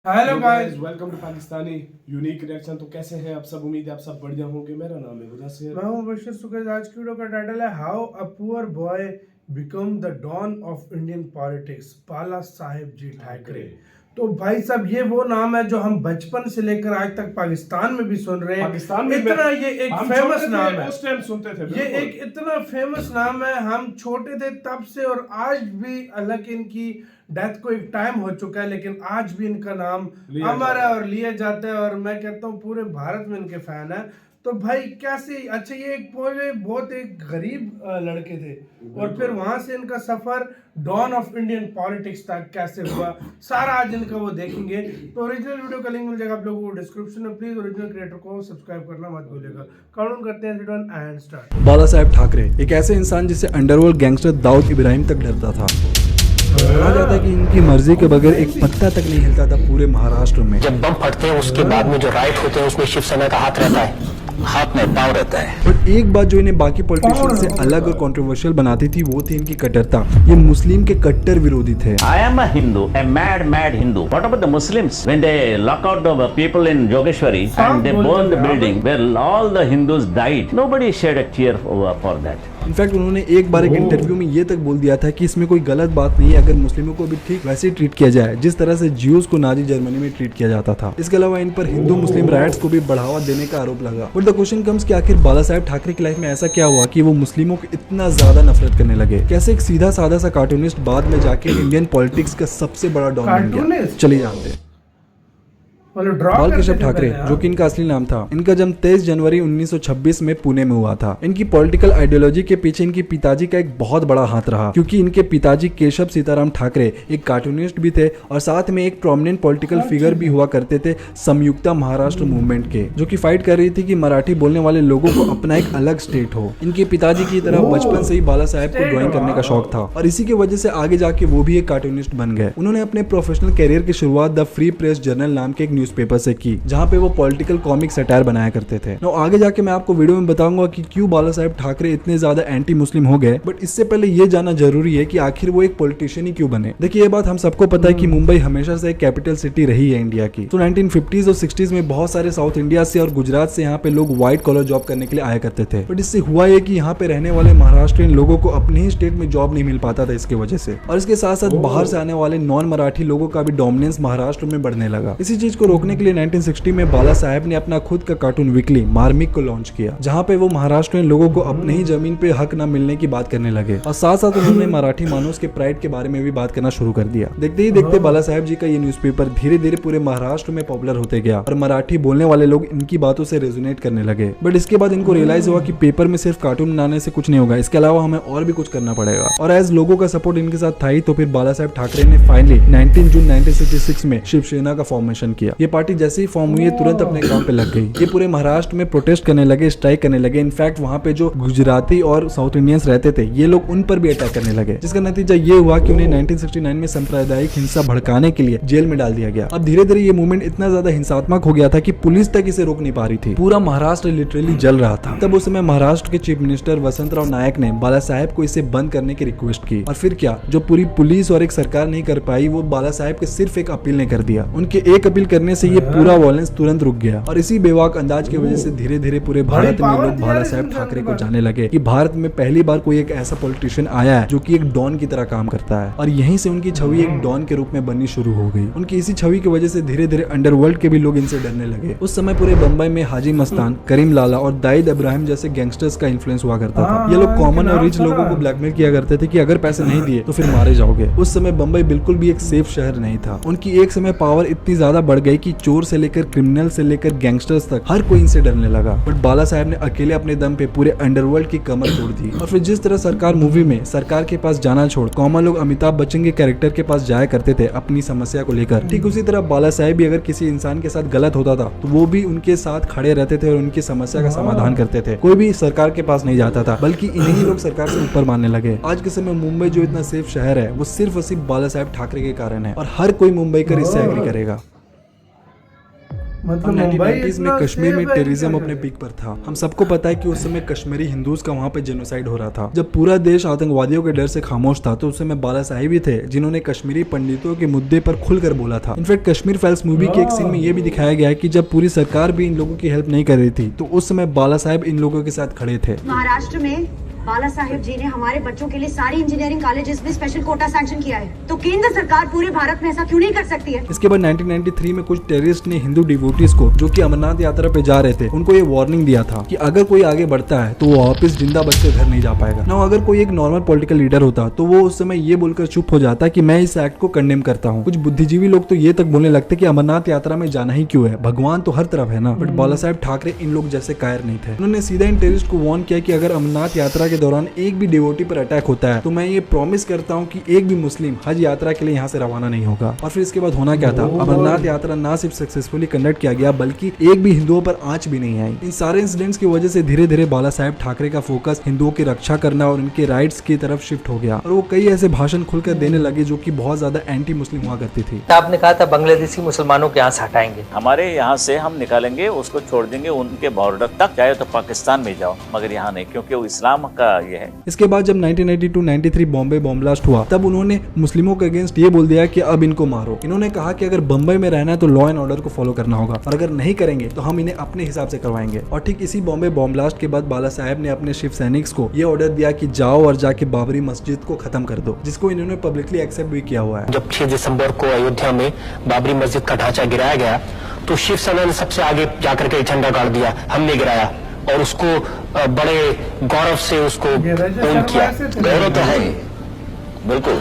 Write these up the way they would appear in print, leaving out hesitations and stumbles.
Hello guys, welcome to Pakistani unique reaction. तो कैसे हैं आप सब? उम्मीद है आप सब बढ़िया होंगे। मेरा नाम है मुदस्सिर। मैं हूं बशीर सुकैज। आज की वीडियो का टाइटल है how a poor boy become the don of Indian politics, Bala Saheb ji Thackeray. तो भाई साहब, ये वो नाम है जो हम बचपन से लेकर आज तक पाकिस्तान में भी सुन रहे हैं। पाकिस्तान में इतना ये एक फेमस नाम है, उस टाइम सुनते थे। ये एक इतना फेमस नाम है। हम छोटे थे तब से और आज भी, हालांकि इनकी डेथ को एक टाइम हो चुका है, लेकिन आज भी इनका नाम अमर है और लिया जाता है। और मैं कहता हूँ पूरे भारत में इनके फैन है। तो भाई कैसे, अच्छा, ये एक पूरे बहुत एक गरीब लड़के थे और फिर वहां से इनका सफर डॉन ऑफ इंडियन पॉलिटिक्स तक कैसे हुआ, सारा आज इनका वो देखेंगे। तो ओरिजिनल वीडियो का लिंक मिल जाएगा आप लोगों को डिस्क्रिप्शन में। प्लीज ओरिजिनल क्रिएटर को सब्सक्राइब करना मत भूलिएगा। काउंट करते हैं, 3 2 1 एंड स्टार्ट। बाला साहेब ठाकरे एक ऐसे इंसान जिससे अंडरवर्ल्ड गैंगस्टर दाऊद इब्राहिम तक डरता था। कहा जाता है कि इनकी मर्जी के बगैर एक पत्ता तक नहीं हिलता था पूरे महाराष्ट्र में। जब बम फटते हैं उसके बाद में जो राइट होते हैं उसमें शिवसेना का हाथ रहता है, हाथ में पाव रहता है। बट एक बात जो इन्हें बाकी पॉलिटिशियन से अलग और कंट्रोवर्शियल बनाती थी वो थी इनकी कट्टरता। ये मुस्लिम के कट्टर विरोधी थे। I am a Hindu, a mad Hindu. What about the Muslims? When they lock out the people in Yogeshwari and they burned the building where all the Hindus died, nobody shed a tear for that. In fact उन्होंने एक बार एक interview में ये तक बोल दिया था कि इसमें कोई गलत बात नहीं है अगर मुस्लिमों को भी ठीक वैसे ही ट्रीट किया जाए जिस तरह से ज्यूज को नाजी जर्मनी में ट्रीट किया जाता था। इसके अलावा इन पर हिंदू मुस्लिम राइट्स को भी बढ़ावा देने का आरोप लगा। बट द क्वेश्चन कम्स कि आखिर बाला साहेब ठाकरे की लाइफ में ऐसा क्या हुआ कि वो मुस्लिमों को इतना ज्यादा नफरत करने लगे? कैसे एक सीधा साधा सा कार्टूनिस्ट बाद में जाके इंडियन पॉलिटिक्स का सबसे बड़ा डॉन बन गया? चलिए जानते हैं। बालकृष्ण ठाकरे, जो कि इनका असली नाम था, इनका जन्म 23 जनवरी 1926 में पुणे में हुआ था। इनकी पॉलिटिकल आइडियोलॉजी के पीछे इनके पिताजी का एक बहुत बड़ा हाथ रहा, क्योंकि इनके पिताजी केशव सीताराम ठाकरे एक कार्टूनिस्ट भी थे और साथ में एक प्रोमिनेंट पॉलिटिकल फिगर भी हुआ करते थे संयुक्ता महाराष्ट्र मूवमेंट के, जो कि फाइट कर रही थी कि मराठी बोलने वाले लोगों को अपना एक अलग स्टेट हो। इनके पिताजी की तरह बचपन से ही बाला साहेब को ड्राइंग करने का शौक था और इसी की वजह से आगे जाके वो भी एक कार्टूनिस्ट बन गए। उन्होंने अपने प्रोफेशनल कैरियर की शुरुआत द फ्री प्रेस जर्नल नाम के एक न्यूज़पेपर से की, जहां पे वो पॉलिटिकल कॉमिक सटायर बनाया करते थे। नो आगे जाके मैं आपको वीडियो में बताऊंगा कि क्यों बाला साहेब ठाकरे इतने ज्यादा एंटी मुस्लिम हो गए। बट इससे पहले ये जानना जरूरी है कि आखिर वो एक पॉलिटिशियन ही क्यों बने। देखिए, ये बात हम सबको पता है कि मुंबई हमेशा से एक कैपिटल सिटी रही है इंडिया की। तो 1950s और 60s में बहुत सारे साउथ इंडिया से और गुजरात से यहाँ पे लोग व्हाइट कॉलर जॉब करने के लिए आया करते थे। बट इससे हुआ ये कि यहाँ पे रहने वाले महाराष्ट्रियन लोगों को अपने ही स्टेट में जॉब नहीं मिल पाता था इसकी वजह से। और इसके साथ साथ बाहर से आने वाले नॉन मराठी लोगों का भी डोमिनेंस महाराष्ट्र में बढ़ने लगा। इसी चीज को रोकने के लिए 1960 में बाला साहेब ने अपना खुद का कार्टून वीकली मार्मिक को लॉन्च किया, जहां पे वो महाराष्ट्र लोगों को अपने ही जमीन पे हक न मिलने की बात करने लगे और साथ साथ उन्होंने मराठी मानूस के प्राइड के बारे में भी बात करना शुरू कर दिया। देखते ही देखते बाला साहेब जी का ये न्यूज़पेपर धीरे धीरे पूरे महाराष्ट्र में पॉपुलर होते गया और मराठी बोलने वाले लोग इनकी बातों से रेजोनेट करने लगे। बट इसके बाद इनको रियलाइज हुआ कि पेपर में सिर्फ कार्टून बनाने से कुछ नहीं होगा, इसके अलावा हमें और भी कुछ करना पड़ेगा। और एज लोगों का सपोर्ट इनके साथ था ही, तो फिर बाला साहेब ठाकरे ने फाइनली 19 जून 1966 में शिवसेना का फॉर्मेशन किया। ये पार्टी जैसे ही फॉर्म हुई तुरंत अपने काम पे लग गई। ये पूरे महाराष्ट्र में प्रोटेस्ट करने लगे, स्ट्राइक करने लगे। इनफैक्ट वहाँ पे जो गुजराती और साउथ इंडियंस रहते थे ये लोग उन पर भी अटैक करने लगे, जिसका नतीजा ये हुआ कि उन्हें 1969 में सांप्रदायिक हिंसा भड़काने के लिए जेल में डाल दिया गया। अब धीरे धीरे ये मूवमेंट इतना ज्यादा हिंसात्मक हो गया था कि पुलिस तक इसे रोक नहीं पा रही थी। पूरा महाराष्ट्र लिटरली जल रहा था। तब उस समय महाराष्ट्र के चीफ मिनिस्टर वसंतराव नायक ने बाला साहेब को इसे बंद करने की रिक्वेस्ट की और फिर क्या, जो पूरी पुलिस और एक सरकार नहीं कर पाई वो बाला साहेब के सिर्फ एक अपील ने कर दिया। उनके एक अपील करने से ये पूरा वायलेंस तुरंत रुक गया और इसी बेबाक अंदाज की वजह से धीरे धीरे पूरे भारत में लोग बाला साहेब ठाकरे को जानने लगे कि भारत में पहली बार कोई एक ऐसा पॉलिटिशियन आया है जो कि एक डॉन की तरह काम करता है। और यहीं से उनकी छवि एक डॉन के रूप में बननी शुरू हो गई। उनकी इसी छवि की वजह से धीरे धीरे अंडरवर्ल्ड के भी लोग इनसे डरने लगे। उस समय पूरे बम्बई में हाजी मस्तान, करीम लाला और दाऊद इब्राहिम जैसे गैंगस्टर्स का इन्फ्लुएंस हुआ करता था। ये लोग कॉमन और रिच लोगों को ब्लैकमेल किया करते थे कि अगर पैसे नहीं दिए तो फिर मारे जाओगे। उस समय बम्बई बिल्कुल भी एक सेफ शहर नहीं था। उनकी एक समय पावर इतनी ज्यादा बढ़ गई कि चोर से लेकर क्रिमिनल से लेकर गैंगस्टर्स तक हर कोई इनसे डरने लगा। बट बाला साहेब ने अकेले अपने दम पे पूरे अंडरवर्ल्ड की कमर तोड़ दी। और फिर जिस तरह सरकार मूवी में सरकार के पास जाना छोड़ कॉमन लोग अमिताभ बच्चन के कैरेक्टर के पास जाया करते थे अपनी समस्या को लेकर, ठीक उसी तरह बाला साहेब भी अगर किसी इंसान के साथ गलत होता था तो वो भी उनके साथ खड़े रहते थे और उनकी समस्या का समाधान करते थे। कोई भी सरकार के पास नहीं जाता था, बल्कि इन्हीं ही लोग सरकार से ऊपर मानने लगे। आज के समय मुंबई जो इतना सेफ शहर है वो सिर्फ और सिर्फ बाला साहेब ठाकरे के कारण है और हर कोई मुंबई का इससे एग्री करेगा। मतलब 1990s में इतना कश्मीर में safe है, टेररिज्म क्या अपने करे? पीक पर था। हम सबको पता है कि उस समय कश्मीरी हिंदूज का वहां पे जेनोसाइड हो रहा था। जब पूरा देश आतंकवादियों के डर से खामोश था तो उस समय बाला साहिब ही थे जिन्होंने कश्मीरी पंडितों के मुद्दे पर खुलकर बोला था। इनफैक्ट कश्मीर फाइल्स मूवी के एक सीन में ये भी दिखाया गया है कि जब पूरी सरकार भी इन लोगों की हेल्प नहीं कर रही थी तो उस समय बाला साहिब इन लोगों के साथ खड़े थे। महाराष्ट्र में बाला साहेब जी ने हमारे बच्चों के लिए सारी इंजीनियरिंग कॉलेजेस में स्पेशल कोटा सैंक्शन किया है, तो केंद्र सरकार पूरे भारत में ऐसा क्यों नहीं कर सकती है? इसके बाद 1993 में कुछ टेररिस्ट ने हिंदू डिवोटीज को जो कि अमरनाथ यात्रा पे जा रहे थे उनको ये वार्निंग दिया था कि अगर कोई आगे बढ़ता है तो वो वापस जिंदा बच के घर नहीं जा पाएगा। ना अगर कोई एक नॉर्मल पॉलिटिकल लीडर होता तो वो उस समय ये बोलकर चुप हो जाता कि मैं इस एक्ट को कंडेम करता हूँ। कुछ बुद्धिजीवी लोग तो ये तक बोलने लगते कि अमरनाथ यात्रा में जाना ही क्यों है, भगवान तो हर तरफ है ना। बट बाला साहेब ठाकरे इन लोग जैसे कायर नहीं थे। उन्होंने सीधा इन टेररिस्ट को वार्न किया कि अगर अमरनाथ यात्रा के दौरान एक भी डिवोटी पर अटैक होता है तो मैं ये प्रॉमिस करता हूँ कि एक भी मुस्लिम हज यात्रा के लिए यहाँ से रवाना नहीं होगा। और फिर इसके बाद होना क्या था, अमरनाथ यात्रा ना सिर्फ सक्सेसफुली कंडक्ट किया गया बल्कि एक भी हिंदुओं पर आंच भी नहीं आई। इन सारे इंसिडेंट्स की वजह से धीरे धीरे बाला साहेब ठाकरे का फोकस हिंदुओं की रक्षा करना और उनके राइट्स की तरफ शिफ्ट हो गया और वो कई ऐसे भाषण खुलकर देने लगे जो कि बहुत ज्यादा एंटी मुस्लिम हुआ करती थी। आपने कहा था बांग्लादेशी मुसलमानों के यहाँ से हटाएंगे, हमारे यहाँ से हम निकालेंगे, उसको छोड़ देंगे उनके बॉर्डर तक, चाहे तो पाकिस्तान में जाओ मगर यहाँ नहीं, क्योंकि वो इस्लाम का ये है। इसके बाद जब 1992-93 बॉम्बे बॉम्ब ब्लास्ट हुआ तब उन्होंने मुस्लिमों के अगेंस्ट ये बोल दिया कि अब इनको मारो। इन्होंने कहा कि अगर बम्बई में रहना है तो लॉ एंड ऑर्डर को फॉलो करना होगा और अगर नहीं करेंगे तो हम इन्हें अपने हिसाब से करवाएंगे। और ठीक इसी बॉम्बे बॉम्ब ब्लास्ट के बाद बाला साहेब ने अपने शिव सैनिक्स को ये ऑर्डर दिया कि जाओ और जाके बाबरी मस्जिद को खत्म कर दो, जिसको इन्होंने पब्लिकली एक्सेप्ट भी किया हुआ है। जब 6 दिसंबर को अयोध्या में बाबरी मस्जिद का ढांचा गिराया गया तो शिवसेना ने सबसे आगे जाकर के झंडा गाड़ दिया, हमने गिराया और उसको बड़े गौरव से उसको ओन किया। गौरव तो है ही, बिल्कुल,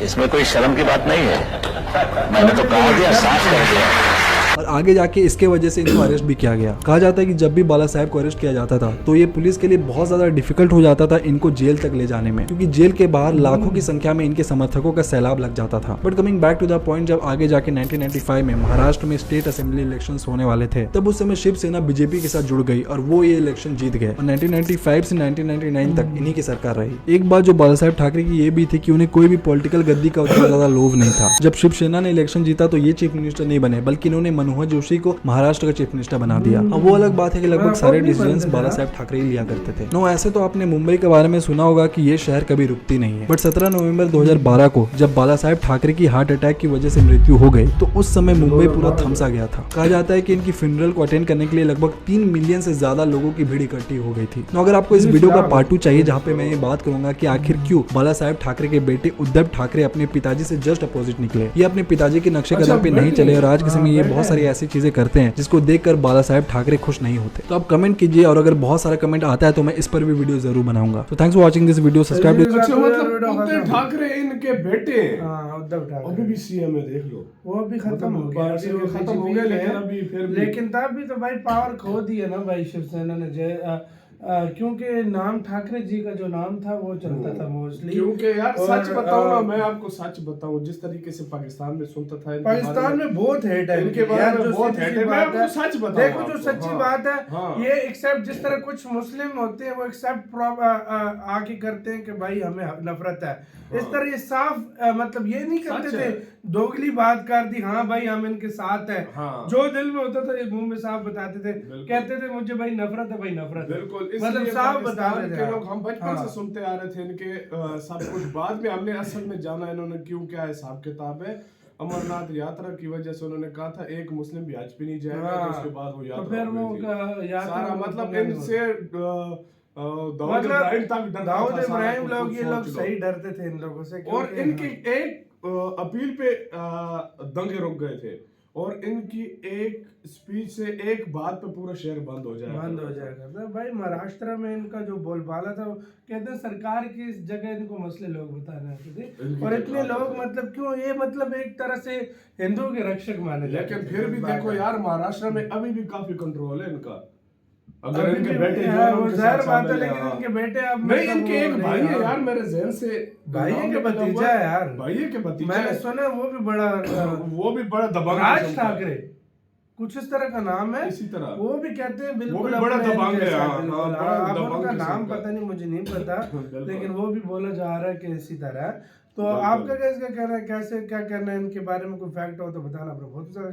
इसमें कोई शर्म की बात नहीं है। मैंने तो कहा दिया, साफ कर दिया। और आगे जाके इसके वजह से इनको अरेस्ट भी किया गया। कहा जाता है कि जब भी बाला साहेब को अरेस्ट किया जाता था तो ये पुलिस के लिए बहुत ज्यादा डिफिकल्ट हो जाता था इनको जेल तक ले जाने में, क्योंकि जेल के बाहर लाखों की संख्या में इनके समर्थकों का सैलाब लग जाता था। But coming back to the point, जब आगे जाके 1995 में महाराष्ट्र में स्टेट असेंबली इलेक्शंस होने वाले थे तब उस समय शिवसेना बीजेपी के साथ जुड़ गई और वो ये इलेक्शन जीत गए और 1995 से 1999 तक इन्हीं की सरकार रही। एक बात जो बाला साहेब ठाकरे की ये भी थी कि उन्हें कोई भी पॉलिटिकल गद्दी का उतना ज्यादा लोभ नहीं था। जब शिवसेना ने इलेक्शन जीता तो ये चीफ मिनिस्टर नहीं बने बल्कि इन्होंने मनोहर जोशी को महाराष्ट्र का चीफ मिनिस्टर बना दिया। अब वो अलग बात है कि लगभग सारे डिसीजंस बाला साहेब ठाकरे ही लिया करते थे। नो, ऐसे तो आपने मुंबई के बारे में सुना होगा कि ये शहर कभी रुकती नहीं है, बट 17 नवंबर 2012 को जब बाला साहेब ठाकरे की हार्ट अटैक की वजह से मृत्यु हो गई तो उस समय मुंबई पूरा थमसा गया था। कहा जाता है कि इनकी फ्यूनरल को अटेंड करने के लिए लगभग 3 मिलियन से ज्यादा लोगों की भीड़ इकट्ठी हो गई थी। अगर आपको इस वीडियो का पार्ट 2 चाहिए जहाँ पे मैं ये बात करूंगा कि आखिर क्यों बाला साहेब ठाकरे के बेटे उद्धव ठाकरे अपने पिताजी से जस्ट अपोजिट निकले, ये अपने पिताजी के नक्शे कदम पे नहीं चले और आज के समय ये बहुत सारी ऐसी चीजें करते हैं जिसको देखकर बाला साहेब ठाकरे खुश नहीं होते। तो आप कमेंट कीजिए और अगर बहुत सारा कमेंट आता है तो मैं इस पर भी वीडियो जरूर बनाऊंगा। तो thanks for watching this video, subscribe. अच्छा, मतलब उद्धव ठाकरे इनके बेटे हाँ, उद्धव ठाकरे अभी भी सीएम है, देख लो। वो भी खत्म हो गया, अभी वो खत्म हो गया, लेकिन अभी फिर भी लेकिन तब भी तो भाई पावर खो दी है ना भाई शिवसेना ने, क्योंकि नाम ठाकरे जी का जो नाम था वो चलता था मोस्टली। क्योंकि यार सच बताऊं ना, मैं आपको सच बताऊं, जिस तरीके से पाकिस्तान में सुनता था, पाकिस्तान में बहुत हेट है इनके बारे में, बहुत हेट है। मैं आपको सच बताऊं, देखो जो सच्ची बात है, ये एक्सेप्ट जिस तरह कुछ मुस्लिम होते हैं वो एक्सेप्ट आके करते हैं कि भाई हमें नफरत है, इस तरह ये साफ मतलब ये नहीं करते थे, दोगली बात कर दी, हाँ भाई हम इनके साथ हैं, जो दिल में होता था ये मुंह में साफ बताते थे, कहते थे मुझे भाई नफरत है, भाई नफरत है, बिल्कुल। मतलब साफ बताते थे लोग, हम बचपन से सुनते आ रहे थे इनके सब कुछ। बाद में हमने असल में जाना इन्होंने क्यों, क्या हिसाब किताब है। अमरनाथ यात्रा की वजह से उन्होंने कहा था एक मुस्लिम भी हज पे नहीं जाएगा, तो उसके बाद वो यात्रा फिर वो सारा मतलब इनसे दाऊद इब्राहिम लोग, ये लोग सही डरते थे इन लोगों से, और इनकी एक अपील पे दंगे रुक गए थे और इनकी एक स्पीच से एक बात पे पूरा शहर बंद हो जाएगा। तो भाई महाराष्ट्र में इनका जो बोलबाला था, कहते हैं सरकार की इस जगह इनको मसले लोग बताने आते थे और इतने लोग मतलब क्यों, ये मतलब एक तरह से हिंदुओं के रक्षक माने जाते। लेकिन फिर भी देखो यार, महाराष्ट्र में अभी भी काफी कंट्रोल है इनका। अगर इनके बेटे जो है वो ज़ाहिर बात है, लेकिन इनके बेटे अब नहीं, इनके एक भाई है यार, मेरे ज़हन से भाई के भतीजा है यार, भाई के भतीजा मैंने सुना वो भी बड़ा दबंग, राज ठाकरे कुछ इस तरह का नाम है, इसी तरह वो भी कहते हैं बिल्कुल, वो भी बड़ा दबंग है। अब उनका नाम पता नहीं, मुझे नहीं पता लेकिन वो भी बोला जा रहा है कि इसी तरह। तो आपका कैसे कहना है, कैसे क्या कहना है इनके बारे में, कोई फैक्ट हो तो बताना। बहुत सारा